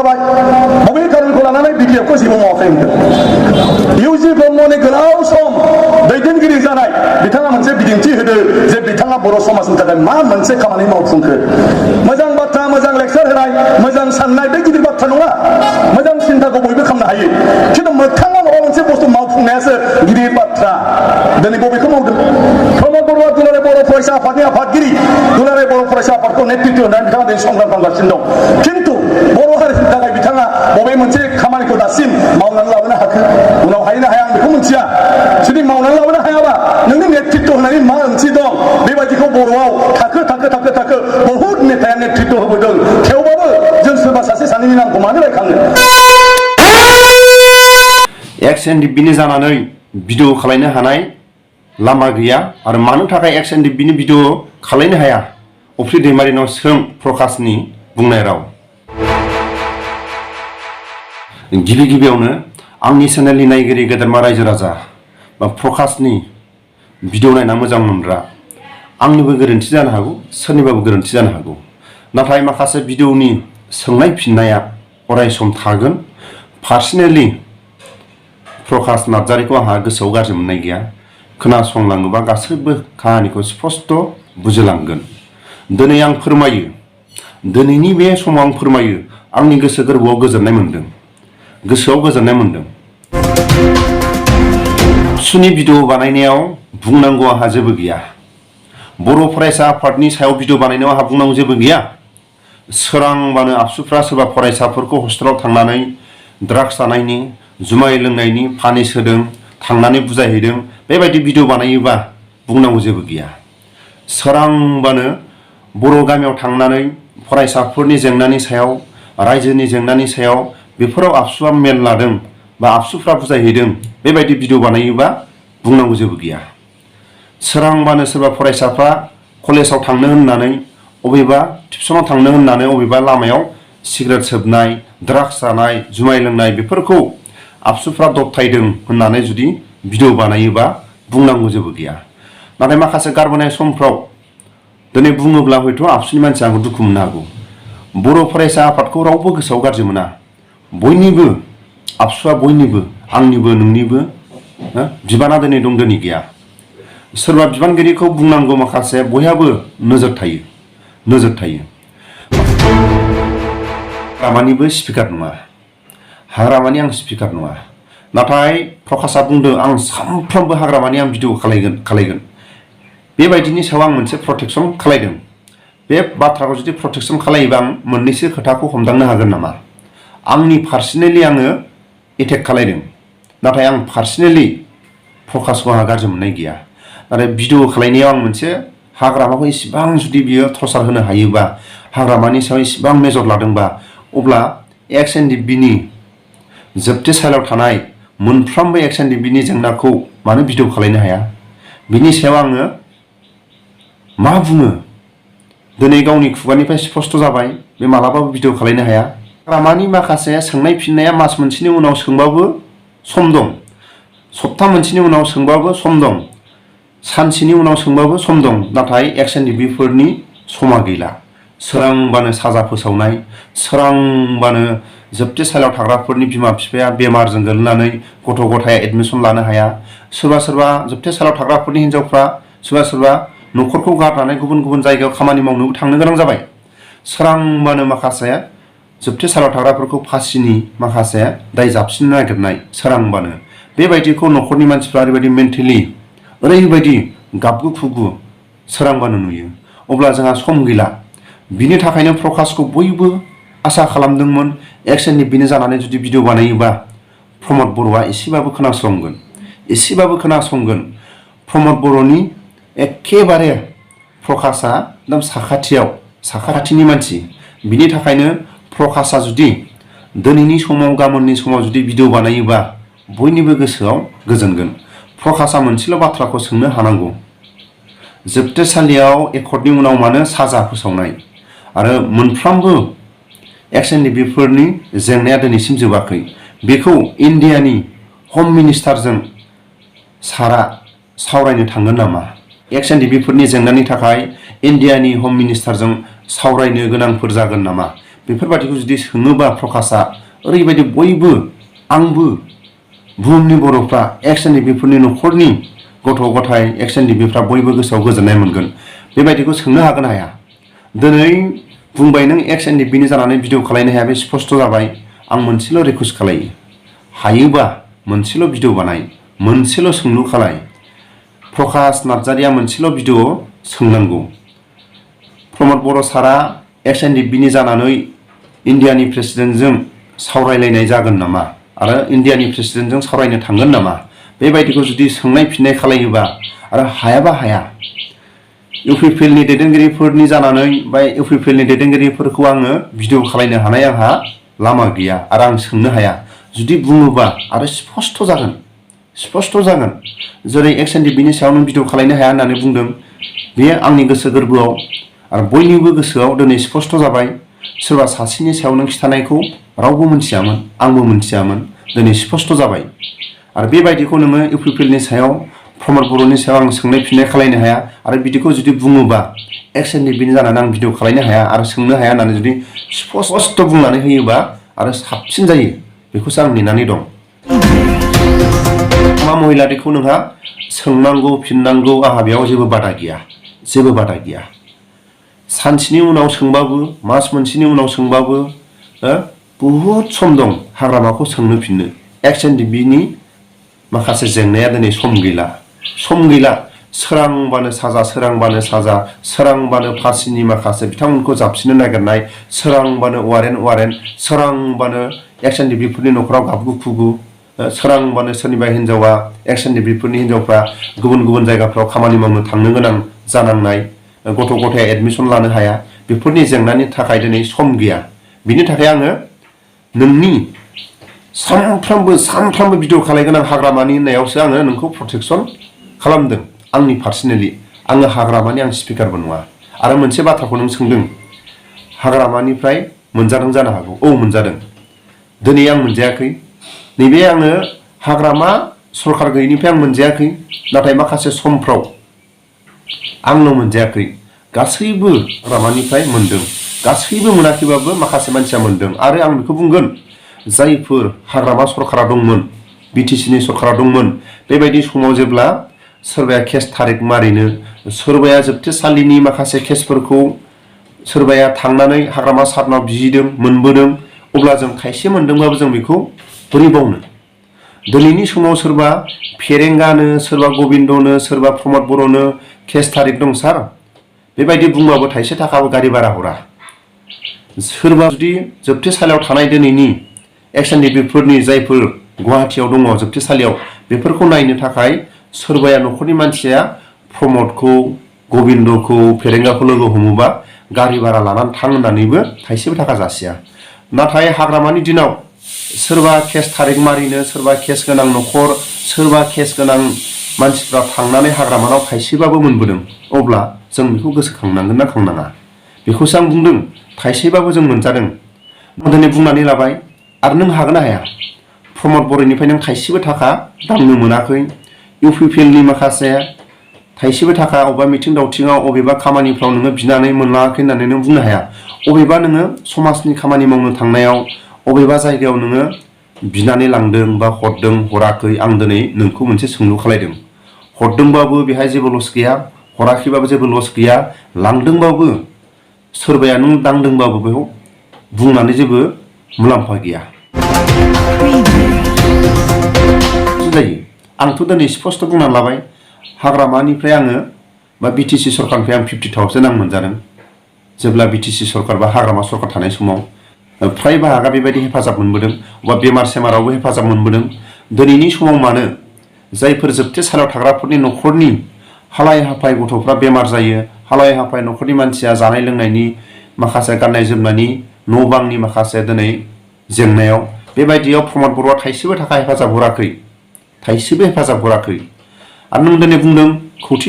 जाबाय बबे खारनखौ लानानै बिटिआरखौ जेबो मावाखै होनदों इउजि ब्रह्मनि गोलाव सम दैदेनगिरि जानाय बिथाङा मोनसे बिदिन्थि होदो जे बिथाङा बर' समाजनि थाखाय मा मोनसे खामानि मावफुंखो मोजां बाथ्रा मोजां लेक्सार होनाय मोजां साननाय बे गिदिर बाथ्रा नङा मोजां सिन्ताखौ बयबो खालामनो हायो खिन्थु मोगथाङाव माबा मोनसे बुस्थु मावफुंनायासो गिदिर बाथ्रा दिनै बबेखौ मावदों प्रमद बर'आ दुलाराय बर' फरायसा आफादनि आफादगिरि दुलाराय बर' फरायसा आफादखौ नेतृत्व होनानै बिथाङा दिनै संग्राम खालामगासिनो दं खिन्थु बर' हारिनि थाखाय बिथाङा बबे मोनसे खामानिखौ दासिम मावनानै लाबोनो हाखो उनाव हायोना हाया आं बेखौ मिथिया जुदि मावनानै लाबोनो हायाबा नोंनि नेतृत्व होनायनि मा ओंथि दं बेबायदिखौ बर'आव थाखो बहुद नेताया नेतृत्व होबोदों थेवबाबो जों सोरबा सासे सानैनि नामखौ मानो रायखांनो एक्स एनडिपिनि जानानै भिडिअ खालायनो हानाय लामा गैया आरो मानो थाखाय एक्स एनडिपिनि भिडिअ खालायनो हाया अफ्रि दैमारिनाव सों प्रकाशनि बुंनाय राव गिबियावनो आंनि चेनेलनि नायगिरि गेदेरमा रायजो राजा बा प्रकाशनि भिडिअ नायना मोजां मोनग्रा आंनिबो गोरोन्थि जानो हागौ सोरनिबाबो गोरोन्थि जानो हागौ नाथाय माखासे भिडिअनि सोंनाय फिननाया अराय सम थागोन पार्सनेलि प्रकाश नार्जारिखौ आंहा गोसोआव गाज्रि मोननाय गैया खोनासंलाङोबा गासैबो काहानिखौ स्पष्ट बुजिलांगोन दिनै आं फोरमायो दिनैनि बे समाव आं फोरमायो आंनि गोसो गोरबोआव गोजोननाय मोनदों गोसोआव गोजोननाय मोनदों सुनि भिडिअ बानायनायाव बुंनांगौ आंहा जेबो गैया बर' फरायसा आफादनि सायाव भिडिअ बानायनायाव आंहा बुंनांगौ जेबो गैया सोरांबानो आबसुफ्रा सोरबा फरायसाफोरखौ हस्टेलाव थांनानै ड्राग्स जानायनि जुमाय लोंनायनि पानिस होदों थांनानै बुजायहैदों बेबायदि भिडिअ बानायोबा बुंनांगौ जेबो गैया सोरांबानो बर' गामियाव थांनानै फरायसाफोरनि जेंनानि सायाव रायजोनि जेंनानि सायाव बेफोराव आबसुआ मेल लादों बा आबसुफ्रा बुजायहैदों बेबायदि भिडिअ बानायोबा बुंनांगौ जेबो गैया सोरांबानो सोरबा फरायसाफ्रा कलेजाव थांनो होननानै अबेबा टिउसनाव थांनो होननानै अबेबा लामायाव सिगारेट सोबनाय ड्राग्स जानाय जुमाय लोंनाय बेफोरखौ आबसुफ्रा दबथायदों होननानै जुदि भिडिअ बानायोबा बुंनांगौ जेबो गैया नाथाय माखासे गारबोनाय समफ्राव दिनै बुङोब्ला हयथ' आबसुनि मानसिया आंखौ दुखु मोननो हागौ बर' फरायसा आफादखौ रावबो गोसोआव गाज्रि मोना बयनिबो आबसुआ बयनिबो आंनिबो नोंनिबो बिबाना दिनै दं दिनै गैया सोरबा बिबानगिरिखौ बुंनांगौ माखासे बयहाबो नोजोर थायो हाग्रामानिबो स्पिकार नङा हाग्रामानि आं स्पिकार नङा नाथाय प्रकाशआ बुंदों आं सानफ्रोमबो हाग्रामानि आं भिडिअ खालायगोन बेबायदिनि सायाव आं मोनसे प्रटेक्सन खालायदों बे बाथ्राखौ जुदि प्रटेक्सन खालायोबा आं मोननैसो खोथाखौ हमदांनो हागोन नामा आंनि पार्सनेलि आङो एटेक खालायदों नाथाय आं पार्सनेलि प्रकाशखौ आंहा गाज्रि मोननाय गैया आरो भिडिअ खालायनायाव आं मोनसे हाग्रामाखौ इसिबां जुदि बियो टर्चार होनो हायोबा हाग्रामानि सायाव इसिबां मेजर लादोंबा अब्ला एक्स एनडिपिनि जोबथेसालियाव थानाय मोनफ्रोमबो एक्स एनडिपिनि जेंनाखौ मानो भिडिअ खालायनो हाया बिनि सायाव आङो मा बुङो दिनै गावनि खुगानिफ्राय स्पष्ट जाबाय बे मालाबाबो भिडिअ खालायनो हाया हाग्रामानि माखासे सोंनाय फिननाया मास मोनसेनि उनाव सोंबाबो सम दं सप्ता मोनसेनि उनाव सोंबाबो सम दं सानसेनि उनाव सोंबाबो सम दं नाथाय एक्स एनडिपिफोरनि समा गैला सोरांबानो साजा फोसावनाय सोरांबानो जोबथेसालियाव थाग्राफोरनि बिमा बिफाया बेमारजों गोलैनानै गथ' गथाया एडमिसन लानो हाया सोरबा जोबथेसालियाव थाग्राफोरनि हिन्जावफ्रा सोरबा न'खरखौ गारनानै गुबुन जायगायाव खामानि मावनोबो थांनो गोनां जाबाय सोरांबानो माखासे जोबथेसालियाव थाग्राफोरखौ फासिनि माखासे दाय जाबसिननो नागिरनाय सोरांबानो बेबायदिखौ न'खरनि मानसिफ्रा ओरैबायदि मेन्टेलि ओरैबायदि गाबगु खुगु सोरांबानो नुयो अब्ला जोंहा सम गैला बिनि थाखायनो प्रकाशखौ बयबो आसा खालामदोंमोन एक्स एनडिपिनि जानानै जुदि भिडिअ बानायोबा प्रमद बर'आ एसेबाबो खोनासंगोन प्रमद बर'नि एखेबारे प्रकाशआ एकदम साखाथिनि मानसि बिनि थाखायनो प्रकाशआ जुदि दिनैनि समाव गाबोननि समाव जुदि भिडिअ बानायोबा बयनिबो गोसोआव गोजोनगोन प्रकाशआ मोनसेल' बाथ्राखौ सोंनो हानांगौ जोबथेसालियाव एकर्डनि उनाव मानो साजा फोसावनाय आरो मोनफ्रोमबो एक्स एनडिपिफोरनि जेंनाया दिनैसिम जोबाखै बेखौ इन्डियानि हम मिनिस्टारजों सारा सावरायनो थांगोन नामा एक्स एनडिपिफोरनि जेंनानि थाखाय इन्डियानि हम मिनिस्टारजों सावरायनो गोनांफोर जागोन नामा बेफोरबादिखौ जुदि सोङोबा प्रकाशआ ओरैबायदि बयबो आंबो बुहुमनि बर'फ्रा एक्स एन डि बिफोरनि न'खरनि गथ' गथाय एक्स एन डि बिफ्रा बयबो गोसोआव गोजोननाय मोनगोन। बेबायदिखौ सोंनो हागोन हाया? दिनै बुंबाय नों एक्स एन डि बिनि जानानै भिडिअ खालायनो हाया, बे स्पष्ट जाबाय। आं मोनसेल' रिकुवेस्ट खालायो, हायोबा मोनसेल' भिडिअ बानाय, मोनसेल' सोंलु खालाय। प्रकाश नार्जारिया मोनसेल' भिडिअ सोंनांगौ, प्रमद बर' सारा एक्स एन डि बिनि जानानै इन्डियानि प्रेसिडेन्टजों सावरायलायनाय जागोन नामा आरो इन्डियानि प्रेसिडेन्टजों सावरायनो थांगोन नामा? बेबायदिखौ जुदि सोंनाय फिननाय खालायोबा आरो हायाबा हाया, इउ पि पि एल नि दैदेनगिरिफोरनि जानानै बा इउ पि पि एल नि दैदेनगिरिफोरखौ आङो भिडिअ खालायनो हानाय आंहा लामा गैया आरो आं सोंनो हाया। जुदि बुङोबा आरो स्पष्ट जागोन, स्पष्ट जागोन। जेरै एक्स एन डि बिनि सायाव नों भिडिअ खालायनो हाया होननानै बुंदों, बेयो आंनि गोसो गोरबोआव आरो बयनिबो गोसोआव दिनै स्पष्ट जाबाय। सोरबा सासेनि सायाव नों खिथानायखौ रावबो मिथियामोन, आंबो मिथियामोन, दिनै स्पष्ट जाबाय। आरो बेबायदिखौ नोङो इउ पि पि एल नि सायाव प्रमद बर'नि सायाव आं सोंनाय फिननाय खालायनो हाया आरो बिदिखौ जुदि बुङोबा एक्स एन डि बिनि जानानै आं भिडिअ खालायनो हाया आरो सोंनो हाया होननानै जुदि स्पष्ट बुंनानै होयोबा आरो साबसिन जायो। बेखौसो आं नेनानै दं। मा महिलादिखौ नोंहा सोंनांगौ फिननांगौ, आंहा बेयाव जेबो बादा गैया, जेबो बादा गैया। सानसेनि उनाव सोंबाबो, मास मोनसेनि उनाव सोंबाबो बहुद सम दं हाग्रामाखौ सोंनो फिननो। एक्स एन डि बिनि माखासे जेंनाया दिनै सम गैला, सम गैला। सोरांबानो साजा, सोरांबानो साजा, सोरांबानो फार्सिनि माखासे बिथांमोनखौ जाबसिननो नागिरनाय, सोरांबानो वारेन्ट, सोरांबानो एक्स एन डि बिफोरनि न'खराव गाबगु खुगु, सोरांबानो सोरनिबा हिन्जावा एक्स एन डि बिफोरनि हिन्जावफ्रा गुबुन गुबुन जायगाफ्राव खामानि मावनो थांनो गोनां जानांनाय, गथ' गथाया एडमिसन लानो हाया, बेफोरनि जेंनानि थाखाय दिनै सम गैया। बिनि थाखाय आङो नोंनि सानफ्रामबो भिडिअ खालायगोन आं हाग्रामानि होननायावसो आङो नोंखौ प्रटेकसन खालामदों। आंनि पार्सनेलि आङो हाग्रामानि आं स्पिकारबो नङा। आरो मोनसे बाथ्राखौ नों सोंदों, हाग्रामानिफ्राय मोनजादों जानो हागौ। औ मोनजादों, दिनै आं मोनजायाखै। नैबे आङो हाग्रामा सरकार गैयैनिफ्राय आं मोनजायाखै, नाथाय माखासे समफ्राव आंल' मोनजायाखै, गासैबो हाग्रामानिफ्राय मोनदों। गासैबो मोनाखैबाबो माखासे मानसिया मोनदों। आरो आं बेखौ बुंगोन, जायफोर हाग्रामा सरकारा दंमोन, बिटिसिनि सरकारा दंमोन, बेबायदि समाव जेब्ला सोरबाया केस थारिख मारिनो, सोरबाया जोबथेसालिनि माखासे केसफोरखौ सोरबाया थांनानै हाग्रामा सारनाव बिहैदों, मोनबोदों, अब्ला जों खायसे मोनदोंबाबो जों बेखौ बोरै बावनो। दिनैनि समाव सोरबा फेरेंगानो, सोरबा गबिन्दनो, सोरबा प्रमद बर'नो केस थारिख दं सार, बेबायदि बुंबाबो थाइसे थाखाबो गारि भारा हरा। सोरबा जुदि जोबथेसालियाव थानाय दिनैनि एक्स एन डि बिफोरनि जायफोर गुवाहाटियाव दङ जोबथेसालियाव, बेफोरखौ नायनो थाखाय सोरबाया न'खरनि मानसिया प्रमदखौ, गबिन्दखौ, फेरेंगाखौ लोगो हमोबा गारि भारा लानानै थां होननानैबो थाइसेबो थाखा जासिया। नाथाय हाग्रामानि दिनाव सोरबा केस थारिख मारिनो, सोरबा केस गोनां न'खर, सोरबा केस गोनां मानसिफ्रा थांनानै हाग्रामानाव थाइसेबाबो मोनबोदों। अब्ला जों बेखौ गोसोखांनांगोन ना खांनाङा? बेखौसो आं बुंदों, थाइसेबाबो जों मोनजादों। दिनै बुंनानै लाबाय। आरो नों हागोन ना हाया? प्रमद बर'निफ्राय नों थाइसेबो थाखा दांनो मोनाखै। इउ पि पि एल नि माखासे थाइसेबो थाखा अबेबा मिथिं दावथिङाव, अबेबा खामानिफ्राव नोङो बिनानै मोनलाङाखै होननानै नों बुंनो हाया। अबेबा नोङो समाजनि खामानि मावनो थांनायाव अबेबा जायगायाव नोङो बिनानै लांदों बा हरदों, हराखै, आं दिनै नोंखौ मोनसे सोंलु खालायदों। हरदोंबाबो बेहाय जेबो लस गैया, हराखैबाबो जेबो लस गैया, लांदोंबाबो सोरबाया नों दांदोंबाबो बेयाव बुंनानै जेबो मुलाम्फा गैया। जायो। आंथ' दिनै स्पष्ट बुंनानै लाबाय, हाग्रामानिफ्राय आङो बा बिटिसि सरकारनिफ्राय आं 50,000 आं मोनजादों। जेब्ला बिटिसि सरकार बा हाग्रामा सरकार थानाय समाव फ्राय बाहागा बेबायदि हेफाजाब मोनबोदों, बा बेमार सेमारावबो हेफाजाब मोनबोदों। दिनैनि समाव मानो जायफोर जोबथेसालियाव थाग्राफोरनि न'खरनि हालाय हाफाय गथ'फ्रा बेमार जायो, हालाय हाफाय न'खरनि मानसिया जानाय लोंनायनि माखासे गाननाय जोमनायनि न' बांनि माखासे दिनै जेंनायाव, बेबायदियाव प्रमद बर'आ थाइसेबो थाखा हेफाजाब हराखै, थाइसेबो हेफाजाब हराखै। आरो नों दिनै बुंदों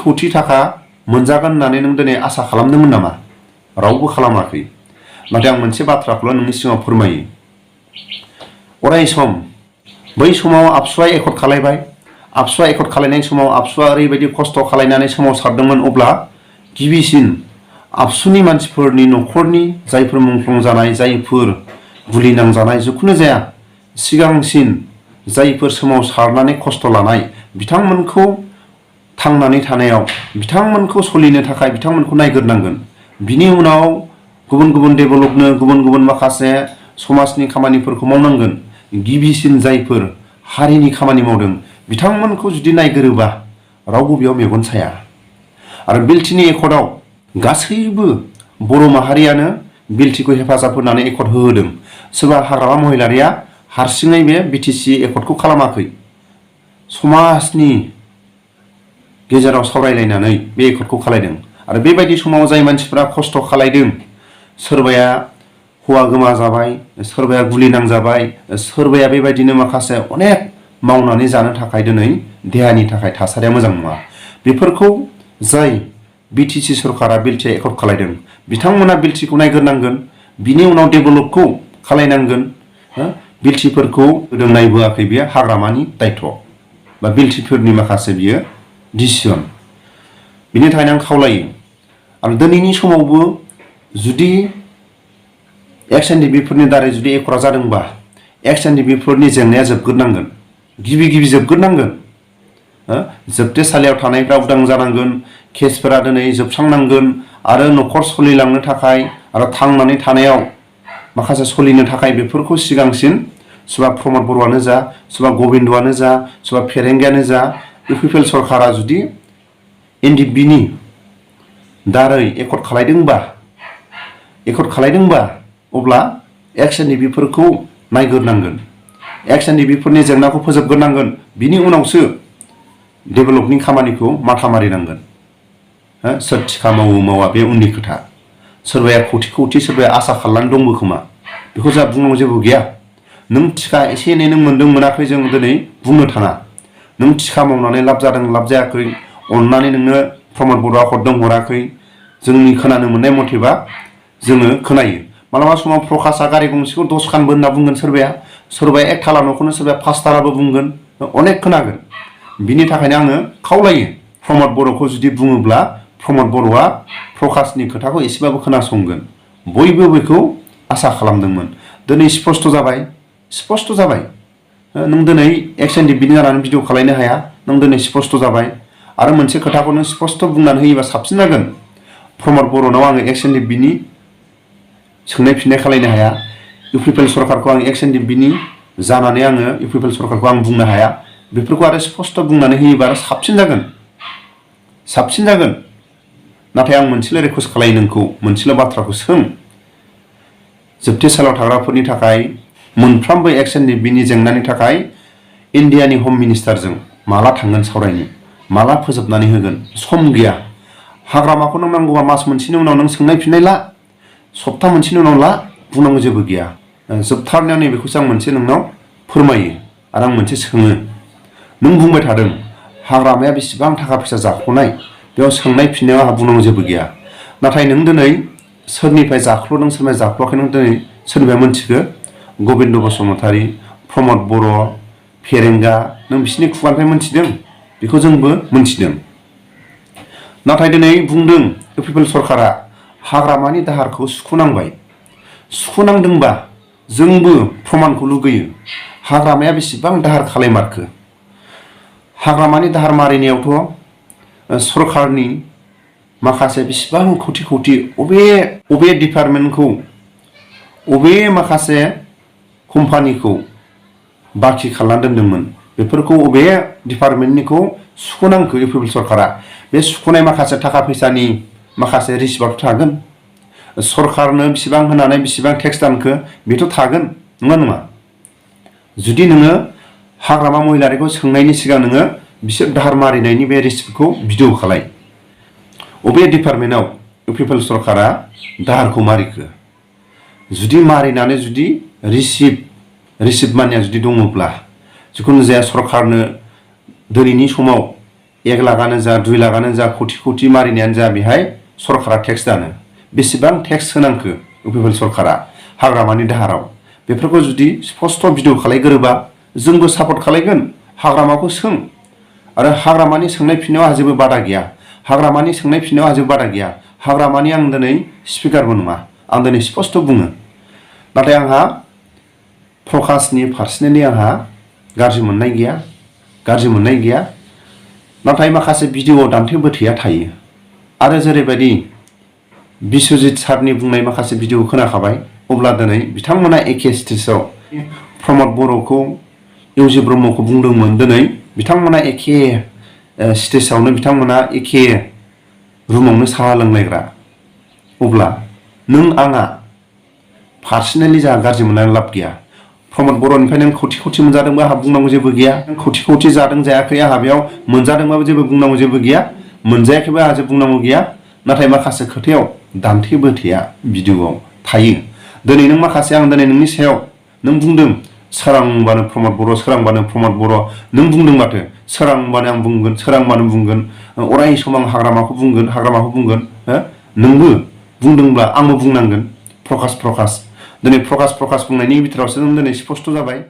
खौथि थाखा मोनजागोन होननानै नों दिनै आसा खालामदोंमोन नामा? रावबो खालामाखै। नाथाय आं मोनसे बाथ्राखौल' नोंनि सिगाङाव फोरमायो। अराय सम बै समाव आबसुआ एकर्ड खालायबाय, आबसुआ एकर्ड खालायनाय समाव आबसुआ ओरैबायदि खस्थ' खालायनानै सोमावसारदोंमोन। अब्ला गिबिसिन आबसुनि मानसिफोरनि न'खरनि जायफोर मुंख्लं जानाय, जायफोर गुलि नांजानाय, जिखुनु जाया सिगांसिन जायफोर सोमावसारनानै खस्थ' लानाय बिथांमोनखौ थांनानै थानायाव बिथांमोनखौ सोलिनो थाखाय बिथांमोनखौ नायग्रोनांगोन। बिनि उनाव गुबुन गुबुन डेभेलपनो गुबुन गुबुन माखासे समाजनि खामानिफोरखौ मावनांगोन। गिबिसिन जायफोर हारिनि खामानि मावदों बिथांमोनखौ जुदि नायगोरोबा रावबो बेयाव मेगन साया। आरो बिएलटिनि एकर्डआव गासैबो बर' माहारियानो बिएलटिखौ हेफाजाब होनानै एकर्ड होहोदों। सोरबा हाग्रामा महिलारिया हारसिङै बे बिटिसि एकर्डखौ खालामाखै, समाजनि गेजेराव सावरायलायनानै बे एकर्डखौ खालायदों। आरो बेबायदि समाव जाय मानसिफ्रा खस्थ' खालायदों, सोरबाया हौवा गोमा जाबाय, सोरबाया गुलि नांजाबाय, सोरबाया बेबायदिनो माखासे अनेक मावनानै जानो थाखाय दिनै देहानि थाखाय थासारिया मोजां नङा। बेफोरखौ जाय बिटिसि सरकारा बिएलटि एकर्ड खालायदों बिथांमोना बिएलटिखौ नायग्रोनांगोन। बिनि उनाव डेभेलपखौ खालायनांगोन। बिएलटिफोरखौ होदों नायबोआखै बेयो हाग्रामानि दायथ' बा बिएलटिफोरनि माखासे बियो डिसिसन। बिनि थाखायनो आं खावलायो आरो दिनैनि समावबो जुदि एक्स एनडिपिफोरनि दारै जुदि एकर्डा जादोंबा एक्स एनडिपिफोरनि जेंनाया जोबग्रोनांगोन, गिबि जोबग्रोनांगोन। जोबथेसालियाव थानायफ्रा उदां जानांगोन, केसफोरा दिनै जोबस्रांनांगोन आरो न'खर सोलिलांनो थाखाय आरो थांनानै थानायाव माखासे सोलिनो थाखाय बेफोरखौ सिगांसिन सोरबा प्रमद बर'आनो जा, सोरबा गबिन्दआनो जा, सोरबा फेरेंगायानो जा, इउपिपिएल सरकारा जुदि एनडिपिनि दारै एकर्ड खालायदोंबा अब्ला एक्स एनडिपिफोरखौ नायग्रोनांगोन, एक्स एनडिपिफोरनि जेंनाखौ फोजोबग्रोनांगोन। बिनि उनावसो डेभेलपनि खामानिखौ माथा मारिनांगोन। सोर थिखा मावा बे उननि खोथा। सोरबाया खौथि सोरबाया आसा खालामनानै दंबो खोमा, बेखौ जोंहा बुंनांगौ जेबो गैया। नों थिखा एसे एनै नों मोनदों मोनाखै जों दिनै बुंनो थाङा। नों थिखा मावनानै लाब जादों लाब जायाखै, अननानै नोंनो प्रमद बर'आ हरदों हराखै, जोंनि खोनानो मोननाय मथेबा जोङो खोनायो मालाबा समाव प्रकाशआ गारि गंसेखौ 10 खानबो होनना बुंगोन, सोरबाया 1 थाला न'खौनो सोरबाया 5 थालाबो बुंगोन, अनेक खोनागोन। बिनि थाखायनो आङो खावलायो प्रमद बर'खौ जुदि बुङोब्ला प्रमद बर'आ प्रकाशनि खोथाखौ एसेबाबो खोनासंगोन। बयबो बेखौ आसा खालामदोंमोन। दिनै स्पष्ट जाबाय। नों दिनै एक्स एनडिपिनि जानानै भिडिअ खालायनो हाया, नों दिनै स्पष्ट जाबाय। आरो मोनसे खोथाखौ नों स्पष्ट बुंनानै होयोबा साबसिन जागोन। प्रमद बर'नाव आङो एक्स एनडिपिनि सोंनाय फिननाय खालायनो हाया, इउपिपिएल सरकारखौ आं एक्स एनडिपिनि जानानै आङो इउपिपिएल सरकारखौ आं बुंनो हाया। बेफोरखौ आरो स्पष्ट बुंनानै होयोबा आरो साबसिन जागोन। नाथाय आं मोनसेल' रिकुवेस्ट खालायो नोंखौ, मोनसेल' बाथ्राखौ सों। जोबथेसालियाव थाग्राफोरनि थाखाय मोनफ्रोमबो एक्स एनडिपिनि जेंनानि थाखाय इन्डियानि हम मिनिस्टारजों माला थांगोन सावरायनो, माला फोजोबनानै होगोन? सम गैया। हाग्रामाखौ नों नांगौबा मास मोनसेनि उनाव नों सोंनाय फिननाय ला, सप्ता मोनसेनि उनाव ला, बुंनांगौ जेबो गैया। जोबथारनायाव नैबेखौसो आं मोनसे नोंनाव फोरमायो आरो आं मोनसे सोङो। नों बुंबाय थादों हाग्रामाया बेसेबां थाखा फैसा जाख्ल'नाय, बेयाव सोंनाय फिननायाव आंहा बुंनांगौ जेबो गैया। नाथाय नों दिनै सोरनिफ्राय जाख्ल'दों सोरनिफ्राय जाख्ल'आखै नों दिनै सोरनिफ्राय मोनथिखो? गबिन्द बसुमतारी, प्रमद बर', फेरेंगा, नों बिसोरनि खुगानिफ्राय मोनथिदों, बेखौ जोंबो मोनथिदों। नाथाय दिनै बुंदों इउपिपिएल सरकारा हाग्रामानि दाहारखौ सुख'नांदोंबा जोंबो प्रमानखौ लुगैयो। हाग्रामाया बेसेबां दाहार खालायमारखो? हाग्रामानि दाहार मारिनायावथ' सरकारनि माखासे बेसेबां खौथि अबे डिपार्टमेन्टखौ, अबे माखासे कम्पानिखौ बाखि खालामना दोनदोंमोन, बेफोरखौ अबे डिपार्टमेन्टनिखौ सुख'नांखो इउपिपिएल सरकारा? बे सुख'नाय माखासे थाखा फैसानि माखासे रिसिप्टआथ' थागोन। सरकारनो बेसेबां होनानै बेसेबां टेक्स दानखो बेथ' थागोन, नङा? जुदि नोङो हाग्रामा महिलारिखौ सोंनायनि सिगां नोङो बिसोर दाहार मारिनायनि बे रिसिप्टखौ भिडिअ खालाय। अबे डिपार्टमेन्टआव इउपिपिएल सरकारा दाहारखौ मारिखो? जुदि मारिनानै जुदि रिसिप्ट मानिया जुदि दङब्ला, जिखुनु जाया सरकारनो दिनैनि समाव 1 लाखआनो जा 2 लाखआनो जा खौथि मारिनायानो जा बेहाय सरकारा टेक्स दानो। बेसेबां टेक्स होनांखो इउपिपिएल सरकारा हाग्रामानि दाहाराव? बेफोरखौ जुदि स्पष्ट भिडिअ खालायग्रोबा जोंबो सापर्ट खालायगोन। हाग्रामाखौ सों, आरो हाग्रामानि सोंनाय फिननायाव आंहा जेबो बादा गैया। हाग्रामानि आं दिनै स्पिकारबो नङा आं दिनै स्पष्ट बुङो नाथाय आंहा प्रकाशनि पार्सनेलि आंहा गाज्रि मोननाय गैया नाथाय माखासे भिडिअ दान्थे बोथेया थायो आरो जेरैबायदि बिश्वजित सारनि बुंनाय माखासे भिडिअ खोनाखाबाय अब्ला दिनै बिथांमोना एखे स्टेजाव प्रमद बर'खौ इउजि ब्रह्मखौ बुंदोंमोन दिनै बिथांमोना एखे स्टेजावनो बिथांमोना एखे रुमावनो साहा लोंलायग्रा अब्ला नों आंहा पार्सनेलि जोंहा गाज्रि मोननानै लाब गैया प्रमद बर'निफ्राय नों खौथि मोनजादोंबा आंहा बुंनांगौ जेबो गैया खौथि जादों जायाखै आंहा बेयाव मोनजादोंबाबो जेबो बुंनांगौ जेबो गैया मोनजायाखैबा आंहा जेबो बुंनांगौ गैया नाथाय माखासे खोथायाव दान्थे बोथेया भिडिअआव थायो दिनै नों माखासे आं दिनै नोंनि सायाव नों बुंदों सोरांबानो प्रमद बर' नों बुंदों माथो सोरांबानो आं बुंगोन सोरांबानो बुंगोन अराय सम आं हाग्रामाखौ बुंगोन नोंबो बुंदोंब्ला आंबो बुंनांगोन प्रकाश दिनै प्रकाश बुंनायनि बिथोरावसो नों दिनै स्पष्ट जाबाय